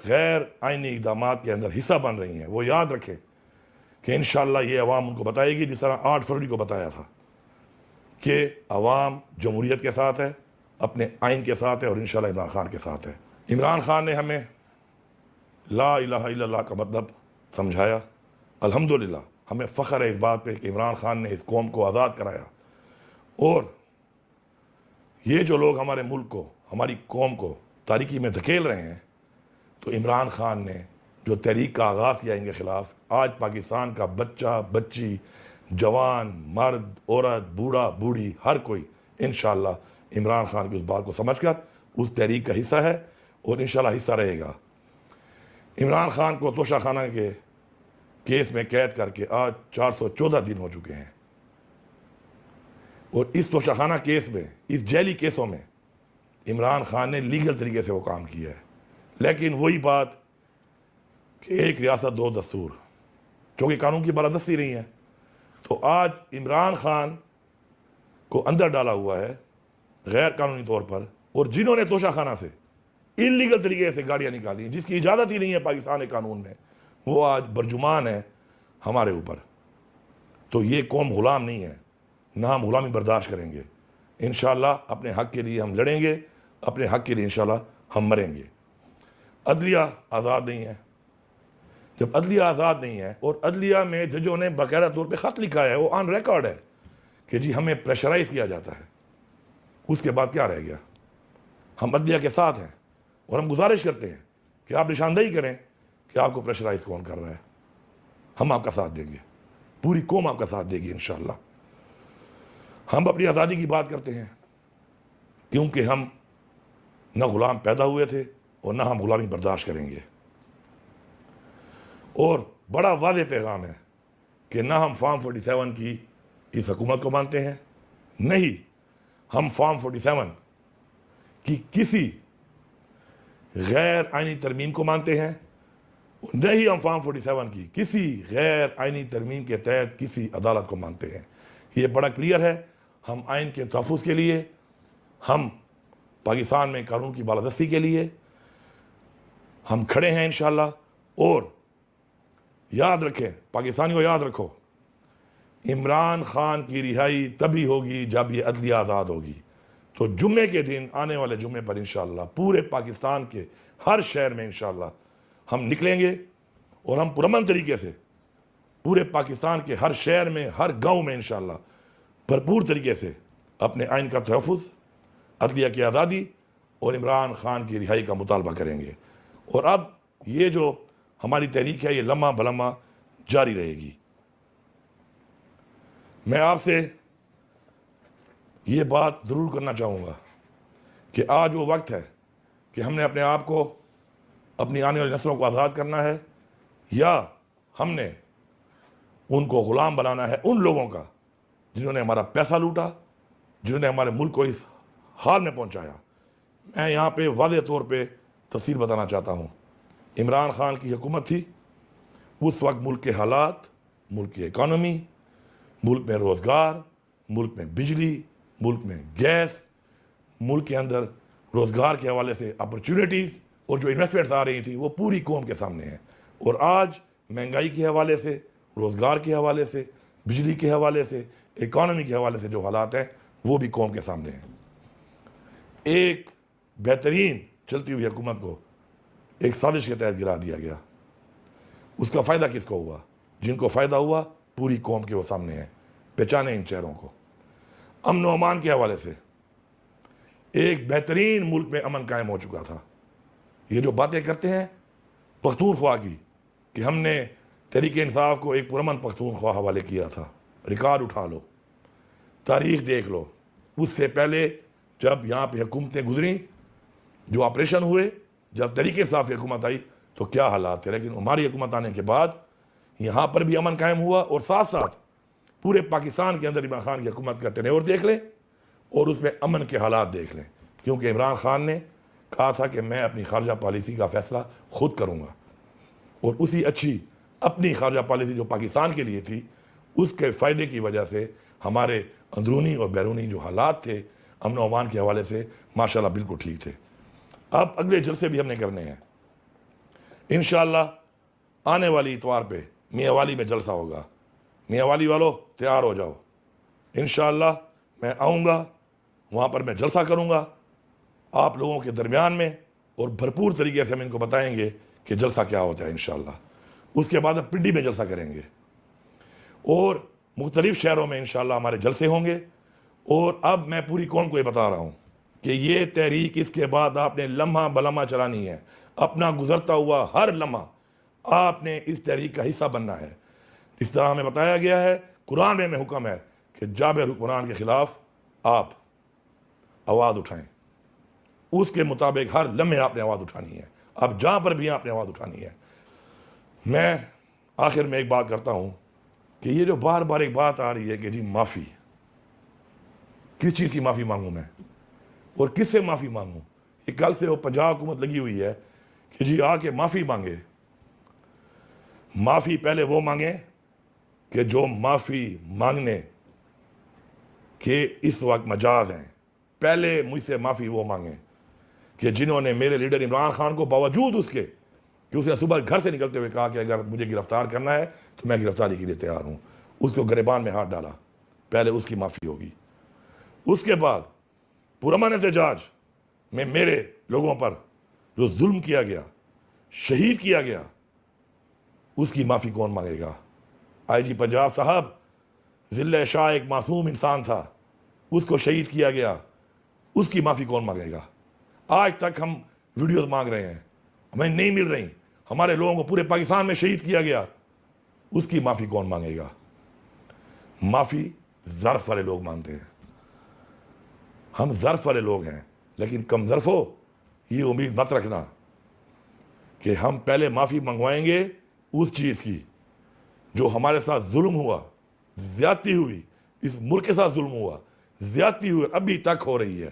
غیر آئینی اقدامات کے اندر حصہ بن رہی ہیں، وہ یاد رکھیں کہ انشاءاللہ یہ عوام ان کو بتائے گی، جس طرح 8 فروری کو بتایا تھا کہ عوام جمہوریت کے ساتھ ہے، اپنے آئین کے ساتھ ہے، اور انشاءاللہ عمران خان کے ساتھ ہے۔ عمران خان نے ہمیں لا الہ الا اللہ کا مطلب سمجھایا۔ الحمدللہ ہمیں فخر ہے اس بات پہ کہ عمران خان نے اس قوم کو آزاد کرایا، اور یہ جو لوگ ہمارے ملک کو، ہماری قوم کو تاریکی میں دھکیل رہے ہیں، تو عمران خان نے جو تحریک کا آغاز کیا ان کے خلاف، آج پاکستان کا بچہ بچی، جوان مرد عورت بوڑھا بوڑھی ہر کوئی انشاءاللہ عمران خان کی اس بات کو سمجھ کر اس تحریک کا حصہ ہے، اور انشاءاللہ حصہ رہے گا۔ عمران خان کو توشہ خانہ کے کیس میں قید کر کے آج 414 دن ہو چکے ہیں، اور اس توشہ خانہ کیس میں، اس جیلی کیسوں میں عمران خان نے لیگل طریقے سے وہ کام کیا ہے، لیکن وہی بات کہ ایک ریاست دو دستور، چونکہ قانون کی بالادستی نہیں ہے، تو آج عمران خان کو اندر ڈالا ہوا ہے غیر قانونی طور پر، اور جنہوں نے توشہ خانہ سے انلیگل طریقے سے گاڑیاں نکالی، جس کی اجازت ہی نہیں ہے پاکستان کے قانون میں، وہ آج برجمان ہے ہمارے اوپر۔ تو یہ قوم غلام نہیں ہے، نہ ہم غلامی برداشت کریں گے۔ انشاءاللہ اپنے حق کے لیے ہم لڑیں گے، اپنے حق کے لیے انشاءاللہ ہم مریں گے۔ عدلیہ آزاد نہیں ہے۔ جب عدلیہ آزاد نہیں ہے، اور عدلیہ میں ججوں نے باقاعدہ طور پہ خط لکھا ہے، وہ آن ریکارڈ ہے کہ جی ہمیں پریشرائز کیا جاتا ہے، اس کے بعد کیا رہ گیا؟ ہم عدلیہ کے ساتھ ہیں، اور ہم گزارش کرتے ہیں کہ آپ نشاندہی کریں کہ آپ کو پریشرائز کون کر رہا ہے۔ ہم آپ کا ساتھ دیں گے، پوری قوم آپ کا ساتھ دے گی انشاءاللہ۔ ہم اپنی آزادی کی بات کرتے ہیں کیونکہ ہم نہ غلام پیدا ہوئے تھے اور نہ ہم غلامی برداشت کریں گے، اور بڑا واضح پیغام ہے کہ نہ ہم فارم 47 کی اس حکومت کو مانتے ہیں، نہیں ہم فارم 47 کی کسی غیر آئینی ترمیم کو مانتے ہیں، نہیں ہم فارم 47 کی کسی غیر آئینی ترمیم کے تحت کسی عدالت کو مانتے ہیں۔ یہ بڑا کلیئر ہے۔ ہم آئین کے تحفظ کے لیے، ہم پاکستان میں قانون کی بالادستی کے لیے ہم کھڑے ہیں انشاءاللہ۔ اور یاد رکھیں، پاکستانیوں یاد رکھو، عمران خان کی رہائی تبھی ہوگی جب یہ عدلیہ آزاد ہوگی۔ تو جمعے کے دن، آنے والے جمعے پر انشاءاللہ پورے پاکستان کے ہر شہر میں انشاءاللہ ہم نکلیں گے، اور ہم پرامن طریقے سے پورے پاکستان کے ہر شہر میں، ہر گاؤں میں انشاءاللہ بھرپور طریقے سے اپنے آئین کا تحفظ، عدلیہ کی آزادی اور عمران خان کی رہائی کا مطالبہ کریں گے۔ اور اب یہ جو ہماری تحریک ہے، یہ لمحہ بلمحہ جاری رہے گی۔ میں آپ سے یہ بات ضرور کرنا چاہوں گا کہ آج وہ وقت ہے کہ ہم نے اپنے آپ کو، اپنی آنے والی نسلوں کو آزاد کرنا ہے، یا ہم نے ان کو غلام بنانا ہے ان لوگوں کا جنہوں نے ہمارا پیسہ لوٹا، جنہوں نے ہمارے ملک کو اس حال میں پہنچایا۔ میں یہاں پہ واضح طور پہ تفصیل بتانا چاہتا ہوں۔ عمران خان کی حکومت تھی، اس وقت ملک کے حالات، ملک کی اکانومی، ملک میں روزگار، ملک میں بجلی، ملک میں گیس، ملک کے اندر روزگار کے حوالے سے اپرچونٹیز اور جو انویسٹمنٹس آ رہی تھی وہ پوری قوم کے سامنے ہیں۔ اور آج مہنگائی کے حوالے سے، روزگار کے حوالے سے، بجلی کے حوالے سے، اکانومی کے حوالے سے جو حالات ہیں وہ بھی قوم کے سامنے ہیں۔ ایک بہترین چلتی ہوئی حکومت کو ایک سازش کے تحت گرا دیا گیا۔ اس کا فائدہ کس کو ہوا؟ جن کو فائدہ ہوا پوری قوم کے وہ سامنے ہیں، پہچانے ان چہروں کو۔ امن و امان کے حوالے سے ایک بہترین ملک میں امن قائم ہو چکا تھا۔ یہ جو باتیں کرتے ہیں پختونخوا کی کہ ہم نے تحریک انصاف کو ایک پرامن پختونخوا حوالے کیا تھا، ریکارڈ اٹھا لو، تاریخ دیکھ لو۔ اس سے پہلے جب یہاں پہ حکومتیں گزریں، جو آپریشن ہوئے، جب تحریک انصاف کی حکومت آئی تو کیا حالات تھے، لیکن ہماری حکومت آنے کے بعد یہاں پر بھی امن قائم ہوا، اور ساتھ ساتھ پورے پاکستان کے اندر عمران خان کی حکومت کا ٹینیور دیکھ لیں اور اس میں امن کے حالات دیکھ لیں، کیونکہ عمران خان نے کہا تھا کہ میں اپنی خارجہ پالیسی کا فیصلہ خود کروں گا، اور اسی اچھی اپنی خارجہ پالیسی جو پاکستان کے لیے تھی، اس کے فائدے کی وجہ سے ہمارے اندرونی اور بیرونی جو حالات تھے امن و امان کے حوالے سے ماشاءاللہ بالکل ٹھیک تھے۔ اب اگلے جلسے بھی ہم نے کرنے ہیں، انشاءاللہ آنے والی اتوار پہ میاں والی میں جلسہ ہوگا. میاں والی والوں تیار ہو جاؤ. انشاءاللہ میں آؤں گا, وہاں پر میں جلسہ کروں گا آپ لوگوں کے درمیان میں, اور بھرپور طریقے سے ہم ان کو بتائیں گے کہ جلسہ کیا ہوتا ہے انشاءاللہ. اس کے بعد ہم پنڈی میں جلسہ کریں گے, اور مختلف شہروں میں انشاءاللہ ہمارے جلسے ہوں گے. اور اب میں پوری قوم کو یہ بتا رہا ہوں کہ یہ تحریک اس کے بعد آپ نے لمحہ بلمحہ چلانی ہے. اپنا گزرتا ہوا ہر لمحہ آپ نے اس تحریک کا حصہ بننا ہے. اس طرح ہمیں بتایا گیا ہے, قرآن میں حکم ہے کہ جابر حکمران کے خلاف آپ آواز اٹھائیں. اس کے مطابق ہر لمحے آپ نے آواز اٹھانی ہے. اب جہاں پر بھی آپ نے آواز اٹھانی ہے. میں آخر میں ایک بات کرتا ہوں کہ یہ جو بار بار ایک بات آ رہی ہے کہ جی معافی, کس چیز کی معافی مانگوں میں اور کس سے معافی مانگوں؟ یہ کل سے وہ پنجاب حکومت لگی ہوئی ہے کہ جی آ کے معافی مانگے. معافی پہلے وہ مانگیں کہ جو معافی مانگنے کے اس وقت مجاز ہیں. پہلے مجھ سے معافی وہ مانگیں کہ جنہوں نے میرے لیڈر عمران خان کو باوجود اس کے کہ اس نے صبح گھر سے نکلتے ہوئے کہا کہ اگر مجھے گرفتار کرنا ہے تو میں گرفتاری کے لیے تیار ہوں, اس کو گریبان میں ہاتھ ڈالا. پہلے اس کی معافی ہوگی. اس کے بعد پرامن احتجاج میں میرے لوگوں پر جو ظلم کیا گیا, شہید کیا گیا, اس کی معافی کون مانگے گا؟ آئی جی پنجاب صاحب, ضلع شاہ ایک معصوم انسان تھا, اس کو شہید کیا گیا, اس کی معافی کون مانگے گا؟ آج تک ہم ویڈیوز مانگ رہے ہیں, ہمیں نہیں مل رہی. ہمارے لوگوں کو پورے پاکستان میں شہید کیا گیا, اس کی معافی کون مانگے گا؟ معافی ظرف والے لوگ مانتے ہیں. ہم ظرف والے لوگ ہیں, لیکن کم ظرف ہو یہ امید مت رکھنا کہ ہم پہلے معافی منگوائیں گے اس چیز کی جو ہمارے ساتھ ظلم ہوا, زیادتی ہوئی, اس ملک کے ساتھ ظلم ہوا, زیادتی ہوئی, ابھی تک ہو رہی ہے.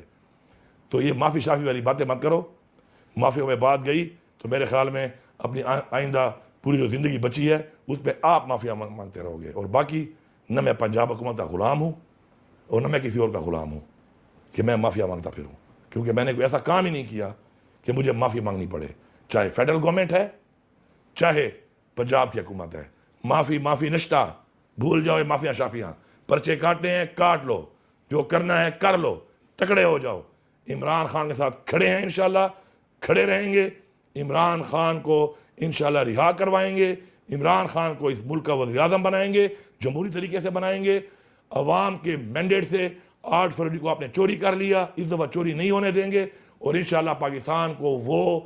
تو یہ معافی شافی والی باتیں مت کرو. معافیوں میں بات گئی تو میرے خیال میں اپنی آئندہ پوری جو زندگی بچی ہے اس پہ آپ معافیا مانگتے رہو گے. اور باقی نہ میں پنجاب حکومت کا غلام ہوں اور نہ میں کسی اور کا غلام ہوں کہ میں معافیا مانگتا پھروں, کیونکہ میں نے کوئی ایسا کام ہی نہیں کیا کہ مجھے معافی مانگنی پڑے, چاہے فیڈرل گورنمنٹ ہے چاہے پنجاب کی حکومت ہے. معافی نشتہ, بھول جاؤ مافیا شافیاں. پرچے کاٹنے ہیں کاٹ لو, جو کرنا ہے کر لو, تکڑے ہو جاؤ. عمران خان کے ساتھ کھڑے ہیں, انشاءاللہ کھڑے رہیں گے. عمران خان کو انشاءاللہ رہا کروائیں گے. عمران خان کو اس ملک کا وزیر اعظم بنائیں گے, جمہوری طریقے سے بنائیں گے. عوام کے مینڈیٹ سے 8 فروری کو آپ نے چوری کر لیا, اس دفعہ چوری نہیں ہونے دیں گے. اور انشاءاللہ پاکستان کو وہ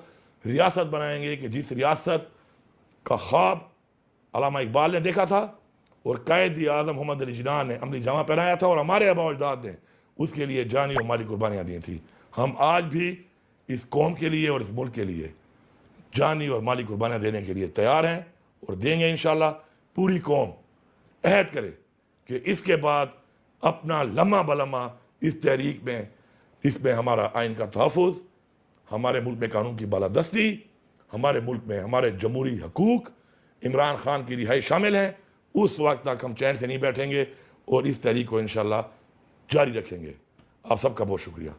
ریاست بنائیں گے کہ جس ریاست کا خواب علامہ اقبال نے دیکھا تھا اور قائد اعظم محمد علی جناح نے عملی جامہ پہنایا تھا, اور ہمارے آباء و اجداد نے اس کے لیے جانی اور مالی قربانیاں دی تھیں. ہم آج بھی اس قوم کے لیے اور اس ملک کے لیے جانی اور مالی قربانیاں دینے کے لیے تیار ہیں اور دیں گے انشاءاللہ. پوری قوم عہد کرے کہ اس کے بعد اپنا لمحہ بلمحہ اس تحریک میں, اس میں ہمارا آئین کا تحفظ, ہمارے ملک میں قانون کی بالادستی, ہمارے ملک میں ہمارے جمہوری حقوق, عمران خان کی رہائی شامل ہیں. اس وقت تک ہم چین سے نہیں بیٹھیں گے اور اس تحریک کو انشاءاللہ جاری رکھیں گے. آپ سب کا بہت شکریہ.